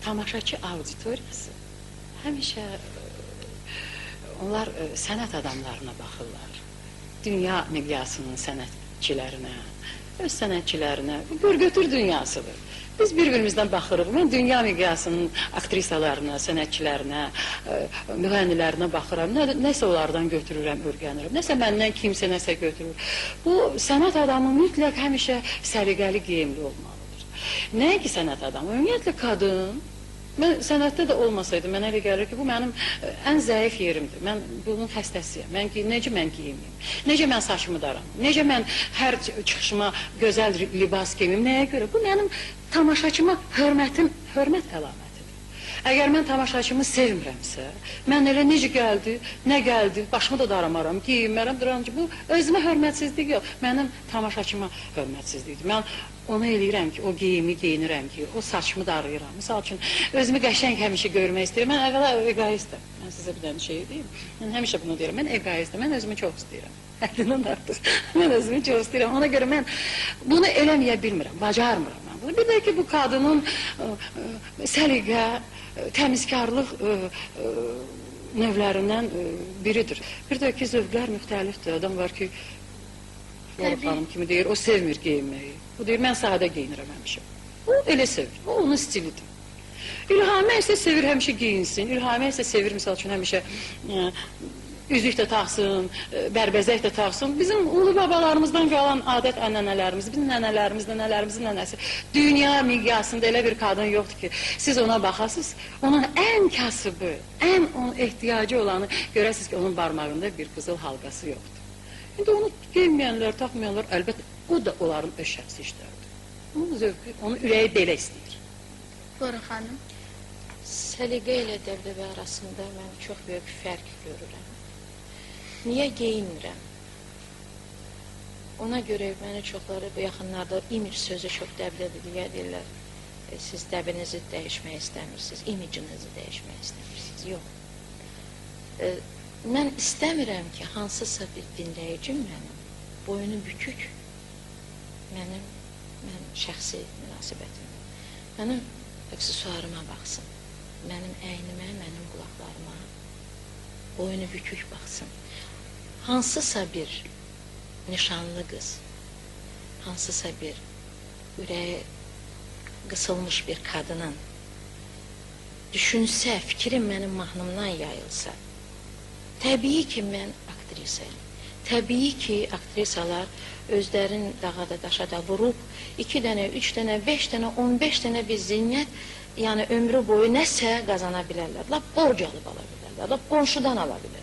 tamaşaçı auditoriyası həmişə onlar sənət adamlarına baxırlar. Dünya miqyasının sənətçilərinə, öz sənətçilərinə, görgötür dünyasıdır. Biz bir-birimizdən baxırıq. Mən dünya miqyasının aktrisalarına, sənətçilərinə, müğənnilərinə baxıram. Nəsə onlardan götürürəm, öyrənirəm. Nəsə məndən kimsə nəsə götürür. Bu, sənət adamı mütləq həmişə səliqəli geyimli olmalıdır. Nəyə ki sənət adamı? Ümumiyyətlə qadın, mən sənətdə də olmasaydım, mənə elə gəlir ki, bu mənim ən zəif yerimdir. Mən bunun xəstəsiyəm. Necə mən geyimliyim? Necə mən saçımı daram? Necə mən hər çıxışıma gözəl libas geyimim? Nəyə görə? Bu mənim tamaşaçıma hörmət əlamətidir. Əgər mən tamaşaçımı sevmirəmsə, mən elə necə gəldi, nə gəldi, başımı da daramaram, geyinmərəm, duram ki, bu özümə hörmətsizlik yox, mənim tamaşaçıma hörmətsizlikdir. Mən ona eləyirəm ki, o geyimi geyinirəm ki, o saçımı darayıram. Misal üçün, özümü qəşəng həmişə görmək istəyirəm. Mən əvvəla egoistəm. Mən sizə bir dənə şey deyim. Mən həmişə bunu deyirəm. Mən egoistəm. Mən özümü çox istəyirəm. Həddindən artıq. Mən özümü çox istəyirəm. Ona görə mən bunu eləməyə bilmirəm, bacarmıram mən bunu. Bir də ki, bu qadının səliqə, təmizkarlıq növlərindən biridir. Bir də ki, zövqlər müxtəlifdir. Adam var ki, xanım kimi deyir, o sevmir geyinməyi. O deyir, mən sadə geyinirəm həmişə. O elə sevir, o onun stilidir. İlhamə isə sevir həmişə geyinsin. İlhamə isə sevir, misal üçün, həmişə üzük də taxsın, bərbəzək də taxsın. Bizim ulu babalarımızdan qalan adət ənənələrimiz, bizim nənələrimizin nənəsi. Dünya miqyasında elə bir qadın yoxdur ki, siz ona baxasınız, onun ən kasıbı, ən onun ehtiyacı olanı görəsiniz ki, onun barmağında bir qızıl halqası yoxdur. İndi onu geyinməyənlər, taxmayanlar, əlbəttə, o da onların öz şəxsi işləridir. Onun zövqü, onun ürəyi belə istəyir. Buyurun xanım. Səliqə ilə dəbdəbə arasında mən çox böyük fərq görürəm. Niyə geyinmirəm? Ona görə mənə çoxları bu yaxınlarda image sözü çox dəbdəbəliyə deyirlər. Siz dəbinizi dəyişmək istəmirsiniz, imicinizi dəyişmək istəmirsiniz. Yox. Mən istəmirəm ki, hansısa bir dinləyicim mənim, boynu bükük, mən şəxsi münasibətim, mənim aksesuarıma baxsın, mənim əynimə, mənim qulaqlarıma, boynu bükük baxsın. Hansısa bir nişanlı qız, hansısa bir ürəyi qısılmış bir qadının düşünsə, fikrim mənim mahnımdan yayılsa, təbii ki, mən aktrisayım. Təbii ki, aktrisalar özlərin dağada, daşada vurub 2 dənə, 3 dənə, 5 dənə, 15 dənə bir ziynət, yəni ömrü boyu nəsə qazana bilərlər. Lap borc alıb ala bilərlər, lap qonşudan ala bilərlər.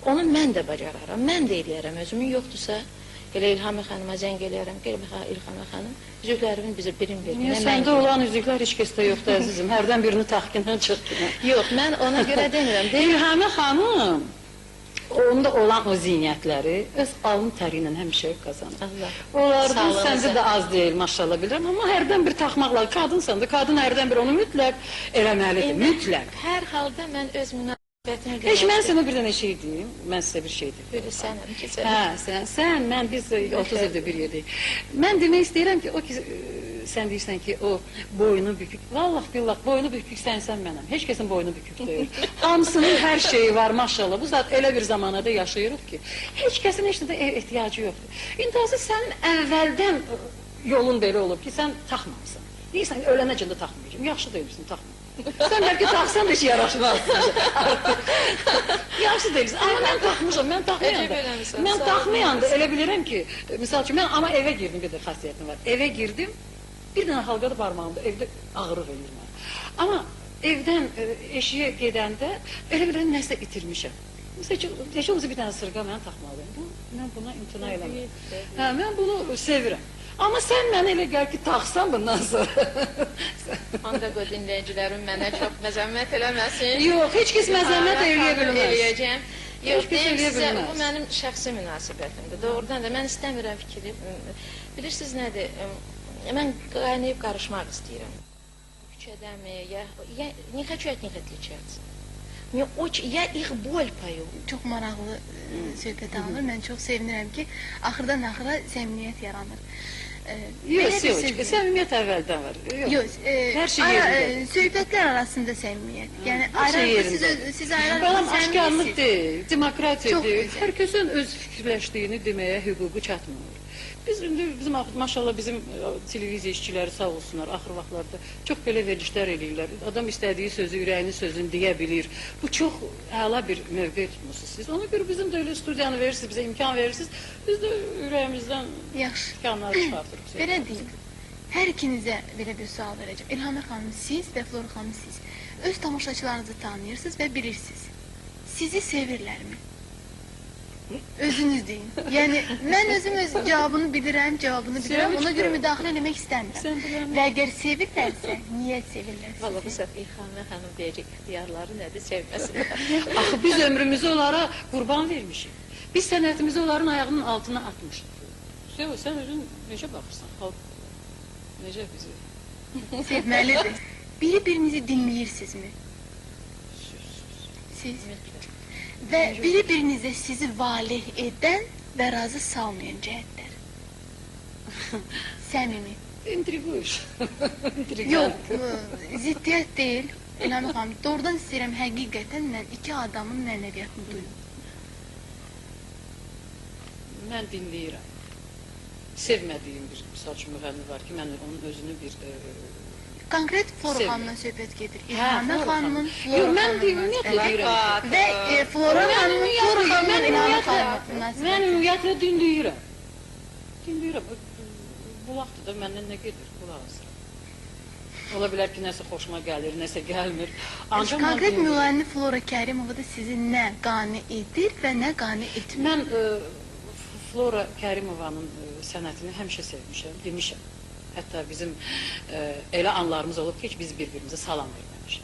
Onu mən də bacararam, mən də eləyərəm, özümün yoxdursa, elə İlhamə xanıma zəng eləyərəm, İlhamə xanım, üzüklərimin bizə birim verir. Səndə olan üzüklər heç kəsdə yoxdur, əzizim, hərdən birini taxqindən çıxdın. Yox, mən ona görə demirəm. İlhamə xanım, onda olan o ziynətləri öz alın təri ilə həmişə qazanır. Onlardan səndə də az deyil, maşallah bilirəm, amma hərdən bir taxmaqla, qadınsan da, qadın hərdən bir onu mütləq eləməlidir, mütləq. Hər halda mən öz münasibətimi Heç mən sənə bir dənə şey deyim, mən sizə bir şey deyim. Buyur, sənəm ki, sən, mən, biz 30 ildir bir yerdəyik. Mən demək istəyirəm ki, o ki, sən deyirsən ki, o boynu bükük, vallah billah, boynu bükük sənsən mənəm, heç kəsin boynu bükük deyil. Hamısının hər şeyi var, maşallah, bu saat elə bir zamanada yaşayırıq ki, heç kəsin heç də ehtiyacı yoxdur. İntihası sənin əvvəldən yolun belə olub ki, sən taxmamısan. Deyirsən ki, ölənəcən də taxmayacağım, yaxşı deyilsin, taxma. Sən bəlkə taxsan da heç yaraşmazsın. Yaxşı deyilsin, amma mən taxmışam, mən taxmayanda elə bilirəm ki, misal üçün, mən amma evə girdim, bir də xasiyyətim var, evə girdim, bir dənə halqa da barmağımda, evdə ağırıq eləyir mənə. Amma evdən eşiyə gedəndə elə bilirəm, nəsə itirmişəm. Məsələn, heç olmasa bir dənə sırqa mən taxmalıyım, mən buna imtina eləmirəm. Mən bunu sevirəm. Amma sən mənə elə gəl ki, taxsan bundan sonra. Onda bu dinləyicilərim mənə çox məzəmmət eləməsin. Yox, heç kəs məzəmmət eləyə bilməz. Yox, deyim sizə, bu mənim şəxsi münasibətimdir. Doğrudan da mən istəmirəm fikri. Bilirsiniz nədir? Mən qaynayıb qarışmaq istəyirəm. Küçədəmi, не хочу от них отличаться. Я их боль пою. Çox maraqlı söhbət alınır. Mən çox sevinirəm ki, axırdan axıra səmimiyyət yaranır. Yox, yox, səmimiyyət əvvəldən var. Yox, Hər şey yerində. söhbətlər arasında səmimiyyət. Yəni Hər şey yerində. siz Balam ayrılırsanız aşkarlıq deyil, demokratiya Çox deyil. gözəl. Hər kəsin öz fikirləşdiyini deməyə hüququ çatmır. Bizim maşallah bizim televiziya işçiləri sağ olsunlar, axır vaxtlarda çox belə verilişlər eləyirlər. Adam istədiyi sözü, ürəyinin sözünü deyə bilir. Bu çox əla bir mövqe tutmusunuz siz. Ona görə bizim də elə studiyanı verirsiniz, bizə imkan verirsiniz. Biz də ürəyimizdən yaxşı. imkanları çıxartırıq. Belə deyim. Hər ikinizə belə bir sual verəcəm. İlhamə xanım siz və Flora xanım siz öz tamaşaçılarınızı tanıyırsınız və bilirsiniz. Sizi sevirlərmi? Özünüz deyin. Yəni mən özüm öz cavabını bilirəm, Ona görə müdaxilə eləmək istəmirəm. Və əgər sevirlərsə, niyə sevirlər Valla bu sizi? səfər İlhamə xanım deyəcək ixtiyarları nədir, sevməsinlər. Axı biz ömrümüzü onlara qurban vermişik. Biz sənətimizi onların ayağının altına atmışıq. Sən özün necə baxırsan? Xalq necə bizi? Sevməlidir. Biri-birinizi dinləyirsinizmi? Siz. Və biri-birinizə sizi valeh edən və razı salmayan cəhətlər. Səmimi. İntriguş. Yox, ziddiyyət deyil. İlhamə xanım, doğrudan istəyirəm həqiqətən mən iki adamın mənəviyyatını duyum. Mən dinləyirəm. Sevmədiyim bir misal üçün müğənni var ki, mən onun özünü bir... Konkret Flora Sevmirəm. xanımdan söhbət gedir. İlhamə xanımın, Yox, Flora mən xanımın. ümumiyyətlə deyirəm. Və Flora xanımın, İlhamə xanımın Mən münasibəti. ümumiyyətlə dinləyirəm. Dinləyirəm. Bu vaxtda da məndən nə gedir? Qulaq asıram. Ola bilər ki, nəsə xoşuma gəlir, nəsə gəlmir. Ancaq mən Konkret dinləyirəm. müğənni Flora Kərimova da sizi nə qane edir və nə qane etmir. Mən Flora Kərimovanın sənətini həmişə sevmişəm, demişəm. Hətta bizim elə anlarımız olub ki, biz bir-birimizə salam verməmişik.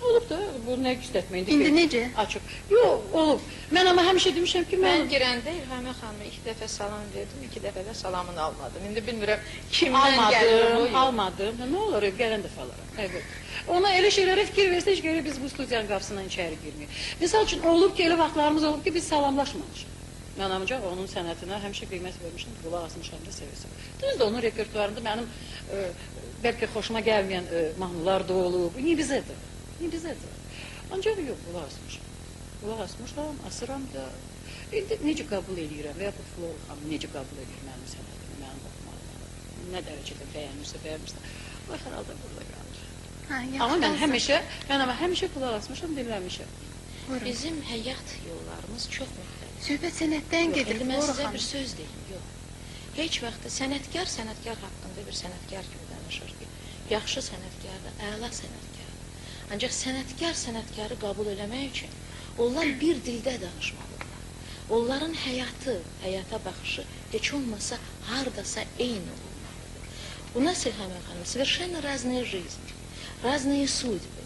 Olub da, bu nə güstətmə indi. İndi necə? Açıq. Yox, olub. Mən amma həmişə demişəm ki, Mən mən girəndə İlhamə xanıma 2 dəfə salam verdim, 2 dəfə də salamını almadım. İndi bilmirəm kimdən gəlir bu. almadım. Nə olur, gələn dəfə alaram. Evet. Ona elə şeylərə fikir versə, heç görə biz bu studiyanın qapısından içəri girməyik. Misal üçün, olub ki, elə vaxtlarımız olub ki, biz salamlaşmamışıq. Mən ancaq onun sənətinə həmişə qiymət vermişəm, qulaq asmışam da sevirsən. Düzdür, onun repertuarında mənim bəlkə xoşuma gəlməyən mahnılar da olub. Nibizədir. Ancaq yox, qulaq asmışam. Qulaq asmışam, asıram da. İndi necə qəbul edirəm və yaxud Flora xanım necə qəbul edir mənim sənətimi, mənim oxumalarımı. Nə dərəcədə bəyənirsə, o hər halda burada qalır. Amma mən həmişə qulaq asmışam, dinləmişəm. Bizim həyat yollarımız çox müxtəlif. Söhbət sənətdən gedir, İndi mən Flora sizə xanım. bir söz deyim, yox. Heç vaxt sənətkar haqqında bir sənətkar kimi danışır ki, yaxşı sənətkardır, əla sənətkardır. Ancaq sənətkarı qəbul eləmək üçün onlar bir dildə danışmalıdırlar. Onların həyata baxışı heç olmasa hardasa eyni olmalıdır. У нас, Ильхама Ханна, совершенно разная жизнь, разные судьбы.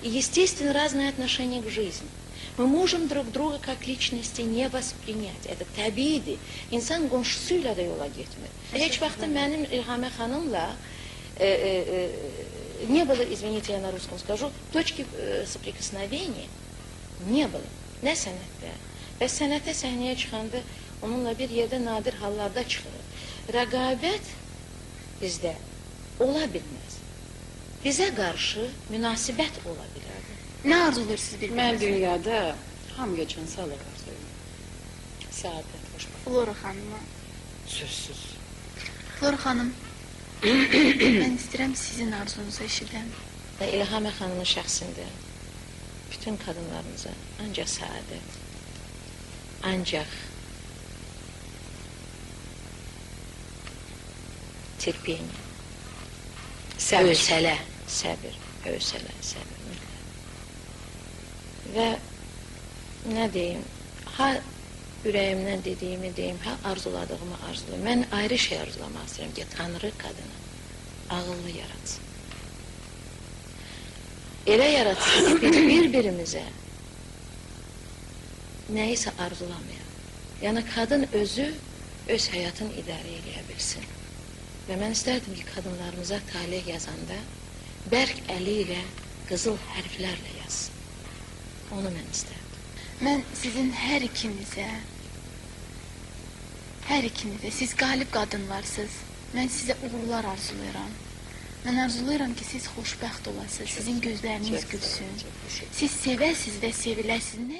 И, естественно, разное отношение к жизни. Мы можем друг друга как lичности не воспринять. Это təbiidir. İnsan qonşusuyla da yola getmir. Heç vaxt mənim İlhamə xanımla не было, извините, я на русском скажу, точки соприкосновения не было. Nə sənətdə? Və sənətə səhnəyə çıxanda onunla bir yerdə nadir hallarda çıxırıq. Rəqabət bizdə ola bilməz. Bizə qarşı münasibət ola bilər. Nə arzuluyorsunuz Mən bir-birinizə? dünyada hamıya can sağlıq arzulayıram. Səadət, xoşbəxt. Flora xanıma. Sözsüz. Flora xanım, mən istəyirəm sizin arzunuzu eşidəm. Və İlhamə xanımın şəxsində bütün qadınlarımıza ancaq səadət, ancaq terpiyyə, hövsələ, səbir, hövsələ, səbir. Və nə deyim, ha ürəyimdən dediyimi deyim, ha arzuladığımı arzulayım. Mən ayrı şey arzulamaq istəyirəm ki, Tanrı qadını ağıllı yaratsın. Elə yaratsın ki, biz bir-birimizə nəyisə arzulamayaq. Yəni, qadın özü öz həyatını idarə edə bilsin. Və mən istərdim ki, qadınlarımıza talih yazanda bərk əli ilə, qızıl hərflərlə yazsın. Onu mən istərdim. Mən sizin hər ikinizə, siz qalib qadınlarsınız. Mən sizə uğurlar arzulayıram. Mən arzulayıram ki, siz xoşbəxt olasınız, sizin gözləriniz gülsün. Siz sevəsiz və seviləsiniz.